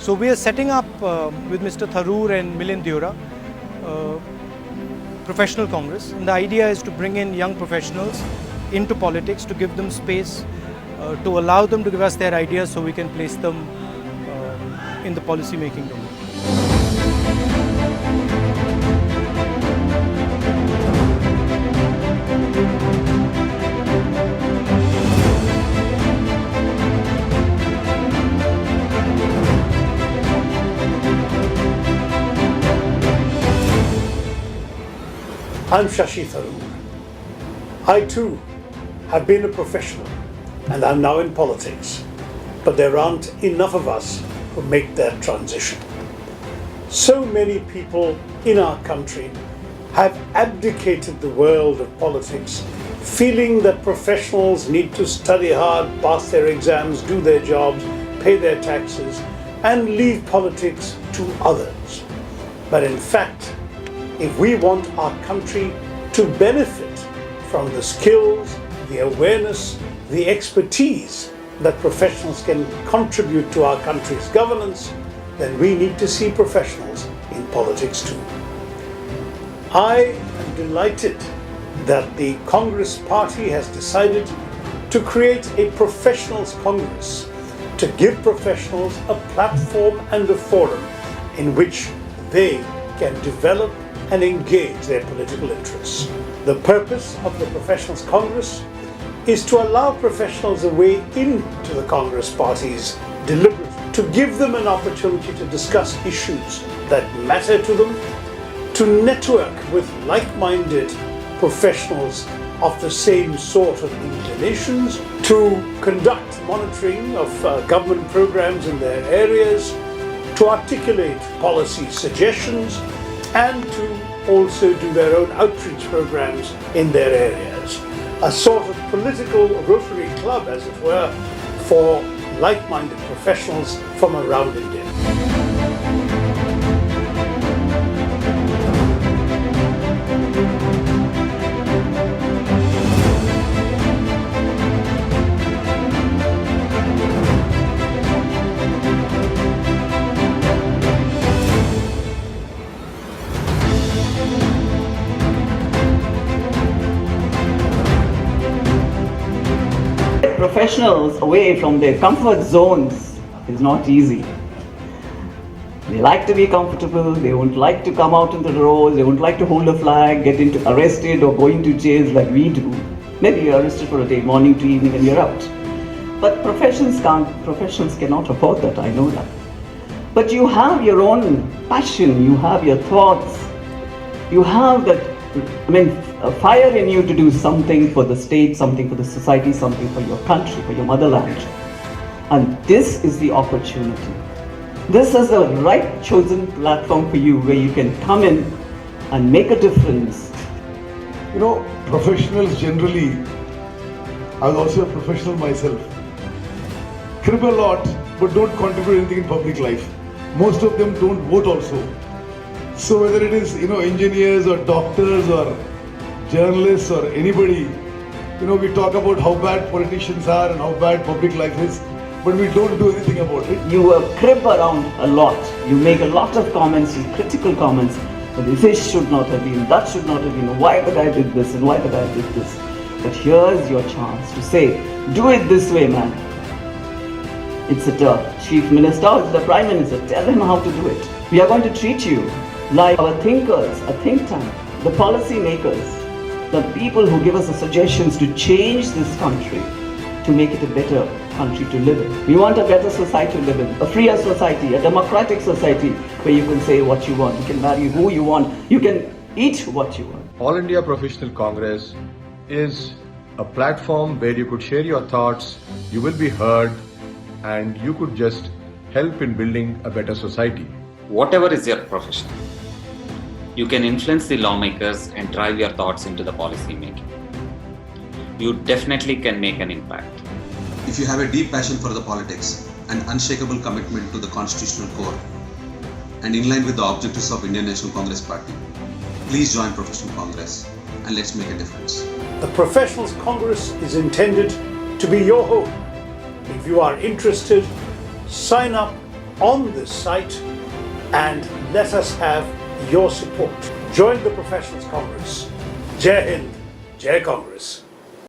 So we are setting up with Mr. Tharoor and Milind Deora professional congress, and the idea is to bring in young professionals into politics, to give them space, to allow them to give us their ideas so we can place them in the policy making domain. I'm Shashi Tharoor. I too have been a professional and I'm now in politics, but there aren't enough of us who make that transition. So many people in our country have abdicated the world of politics, feeling that professionals need to study hard, pass their exams, do their jobs, pay their taxes, and leave politics to others. But in fact, if we want our country to benefit from the skills, the awareness, the expertise that professionals can contribute to our country's governance, then we need to see professionals in politics too. I am delighted that the Congress Party has decided to create a professionals congress to give professionals a platform and a forum in which they can develop and engage their political interests. The purpose of the Professionals Congress is to allow professionals a way into the Congress Party's deliberations, to give them an opportunity to discuss issues that matter to them, to network with like-minded professionals of the same sort of inclinations, to conduct monitoring of government programs in their areas, to articulate policy suggestions, and to also do their own outreach programs in their areas. A sort of political Rotary club, as it were, for like-minded professionals from around India. Professionals away from their comfort zones is not easy. They like to be comfortable, they won't like to come out into the roads, they won't like to hold a flag, get into arrested or go into jails like we do. Maybe you're arrested for a day, morning to evening, and you're out. But professionals cannot afford that, I know that. But you have your own passion, you have your thoughts, you have that, a fire in you to do something for the state, something for the society, something for your country, for your motherland. And this is the opportunity. This is the right chosen platform for you where you can come in and make a difference. You know, professionals generally, I was also a professional myself, crib a lot but don't contribute anything in public life. Most of them don't vote also. So whether it is, engineers or doctors or journalists or anybody, we talk about how bad politicians are and how bad public life is, but we don't do anything about it. You crib around a lot. You make a lot of comments, critical comments. This should not have been, that should not have been, why the guy did this and why the guy did this. But here's your chance to say, do it this way, man. It's the Chief Minister, it's the Prime Minister, tell him how to do it. We are going to treat you like our thinkers, a think tank, the policy makers, the people who give us the suggestions to change this country, to make it a better country to live in. We want a better society to live in, a freer society, a democratic society where you can say what you want, you can marry who you want, you can eat what you want. All India Professional Congress is a platform where you could share your thoughts, you will be heard, and you could just help in building a better society. Whatever is your profession, you can influence the lawmakers and drive your thoughts into the policy making. You definitely can make an impact. If you have a deep passion for the politics and unshakable commitment to the constitutional core and in line with the objectives of Indian National Congress Party, please join Professional Congress and let's make a difference. The Professionals Congress is intended to be your home. If you are interested, sign up on this site and let us have your support. Join the Professionals Congress. Jai Hind, Jai Congress.